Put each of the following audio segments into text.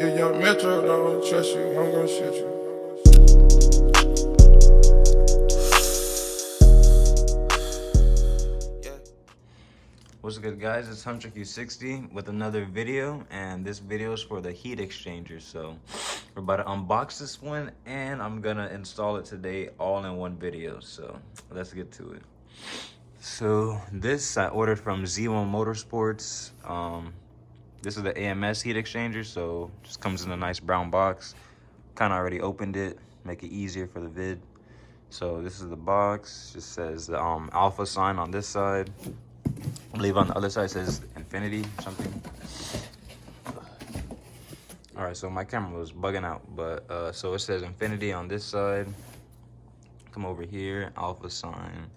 You young Metro, don't trust you, I'm gonna shoot you. What's good, guys? It's Hunter Q60 with another video, and this video is for the heat exchanger. So we're about to unbox this one, and I'm gonna install it today all in one video. So let's get to it. So this I ordered from Z1 Motorsports. This is the AMS heat exchanger, so just comes in a nice brown box. Kind of already opened it, make it easier for the vid. So this is the box. Just says the alpha sign on this side. I believe on the other side says Infiniti or something. All right, so my camera was bugging out, but so it says Infiniti on this side. Come over here, alpha sign.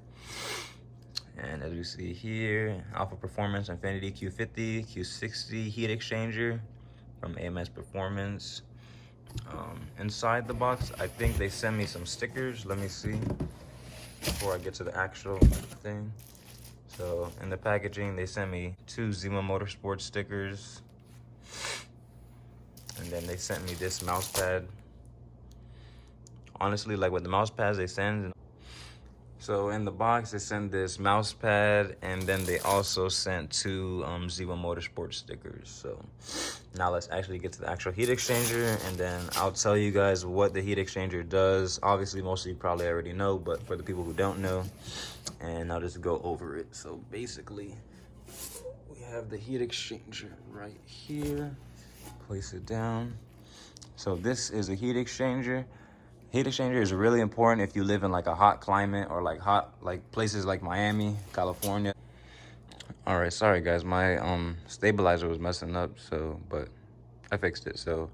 And as we see here, Alpha Performance Infiniti Q50, Q60 heat exchanger from AMS Performance. Inside the box, I think they sent me some stickers. Let me see before I get to the actual thing. So in the packaging, they sent me 2 Z1 Motorsports stickers. And then they sent me this mouse pad. Honestly, like with the mouse pads they send. So in the box, they sent this mouse pad, and then they also sent 2 Z1 Motorsports stickers. So now let's actually get to the actual heat exchanger, and then I'll tell you guys what the heat exchanger does. Obviously, most of you probably already know, but for the people who don't know, and I'll just go over it. So basically, we have the heat exchanger right here. Place it down. So this is a heat exchanger. Heat exchanger is really important if you live in like a hot climate or like places like Miami, California. All right, sorry guys, my stabilizer was messing up, so but I fixed it. So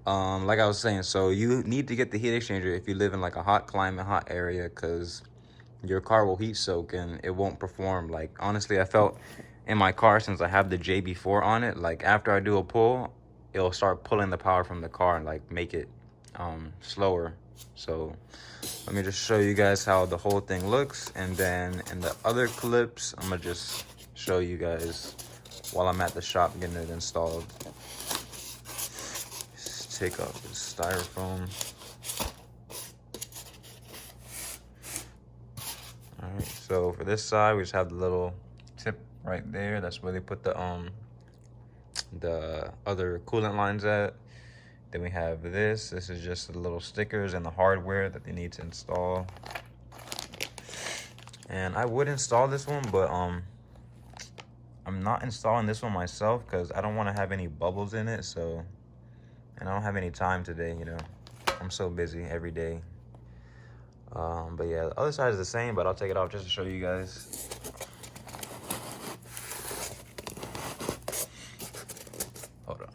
like I was saying, so you need to get the heat exchanger if you live in like a hot climate, hot area, because your car will heat soak and it won't perform. Like honestly, I felt in my car, since I have the JB4 on it, like after I do a pull, it'll start pulling the power from the car and like make it slower. So let me just show you guys how the whole thing looks, and then in the other clips I'm gonna just show you guys while I'm at the shop getting it installed. Just take off this styrofoam. All right, so for this side we just have the little tip right there. That's where they put the other coolant lines at. Then we have this. This is just the little stickers and the hardware that they need to install. And I would install this one, but I'm not installing this one myself because I don't want to have any bubbles in it. So, and I don't have any time today, you know. I'm so busy every day. But yeah, the other side is the same, but I'll take it off just to show you guys. Hold on.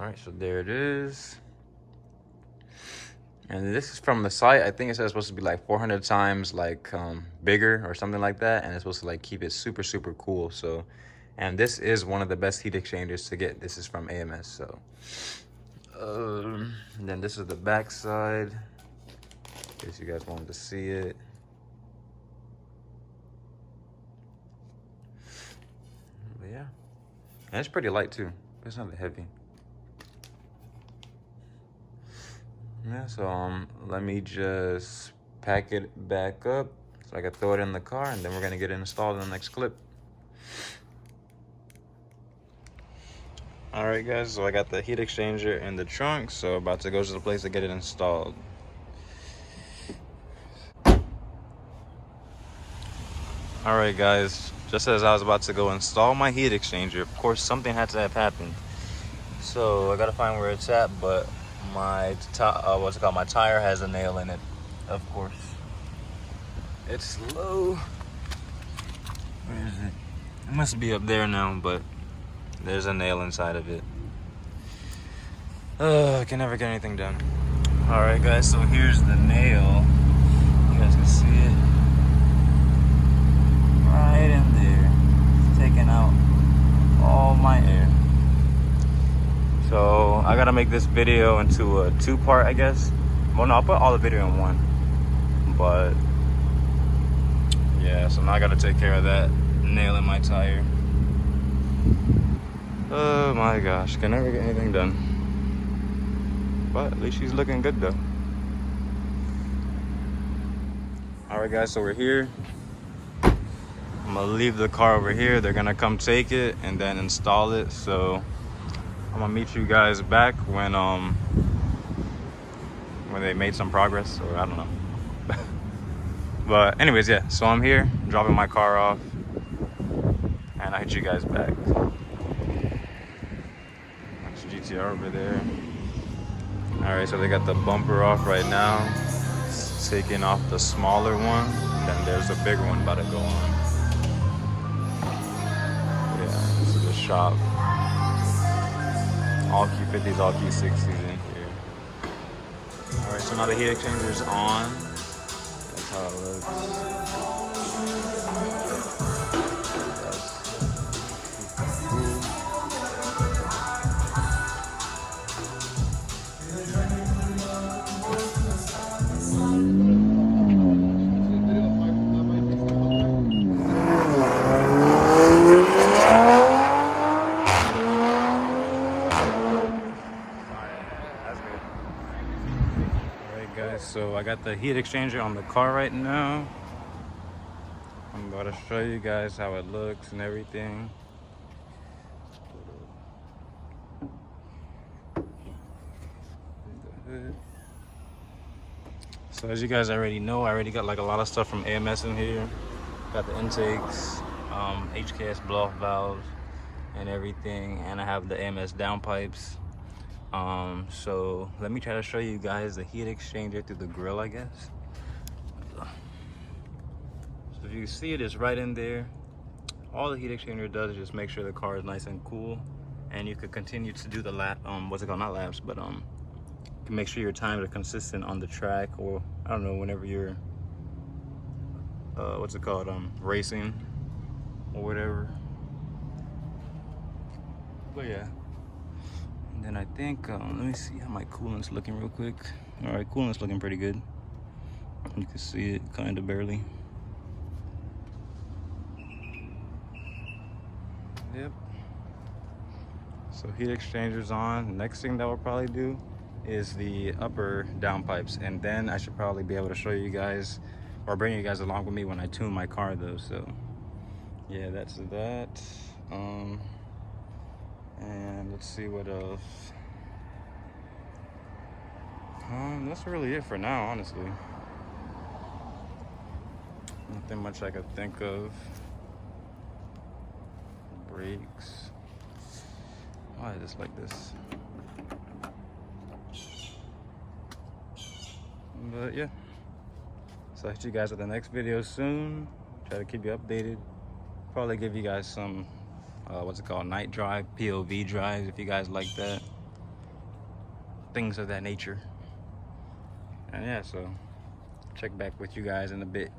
All right, so there it is. And this is from the site. I think it says it's supposed to be like 400 times like bigger or something like that. And it's supposed to like keep it super, super cool. So, and this is one of the best heat exchangers to get. This is from AMS. So, and then this is the back side. In case you guys wanted to see it. But yeah, and it's pretty light too. But it's not that heavy. Yeah, so let me just pack it back up so I can throw it in the car, and then we're gonna get it installed in the next clip. All right, guys, so I got the heat exchanger in the trunk, so about to go to the place to get it installed. All right, guys, just as I was about to go install my heat exchanger, of course, something had to have happened. So I gotta find where it's at, but my my tire has a nail in it, of course. It's low. Where is it? It must be up there now, but there's a nail inside of it. I can never get anything done. All right, guys, so here's the nail. You guys can see it right in there. It's taking out all my air. So I gotta make this video into a 2-part, I guess. Well, no, I'll put all the video in one. But Yeah, so now I gotta take care of that nail in my tire. Oh my gosh, can never get anything done. But at least she's looking good though. Alright guys, so we're here. I'm gonna leave the car over here. They're gonna come take it and then install it. So I'm gonna meet you guys back when they made some progress, or I don't know. But anyways, yeah, so I'm here dropping my car off and I'll hit you guys back. That's GTR over there. Alright, so they got the bumper off right now. It's taking off the smaller one. Then there's a bigger one about to go on. Yeah, this is the shop. All Q50s, all Q60s in here. Alright, so now the heat exchanger's on. That's how it looks. Alright guys, so I got the heat exchanger on the car right now. I'm about to show you guys how it looks and everything. So as you guys already know, I already got like a lot of stuff from AMS in here. Got the intakes, HKS blow-off valves and everything, and I have the AMS downpipes. So let me try to show you guys the heat exchanger through the grill, I guess. So if you see it, it's right in there. All the heat exchanger does is just make sure the car is nice and cool, and you could continue to do the lap, what's it called, not laps, but can make sure your times are consistent on the track, or I don't know, whenever you're what's it called, racing or whatever. But yeah, and then I think let me see how my coolant's looking real quick. All right, coolant's looking pretty good. You can see it kind of barely. Yep. So heat exchangers on. Next thing that we'll probably do is the upper downpipes, and then I should probably be able to show you guys or bring you guys along with me when I tune my car though. So yeah, that's that. And let's see what else. That's really it for now, honestly. Nothing much I could think of. Brakes. Why is this like this? But yeah, so I'll hit you guys with the next video soon. Try to keep you updated. Probably give you guys some what's it called, night drive, POV drives, if you guys like that, things of that nature. And yeah, so check back with you guys in a bit.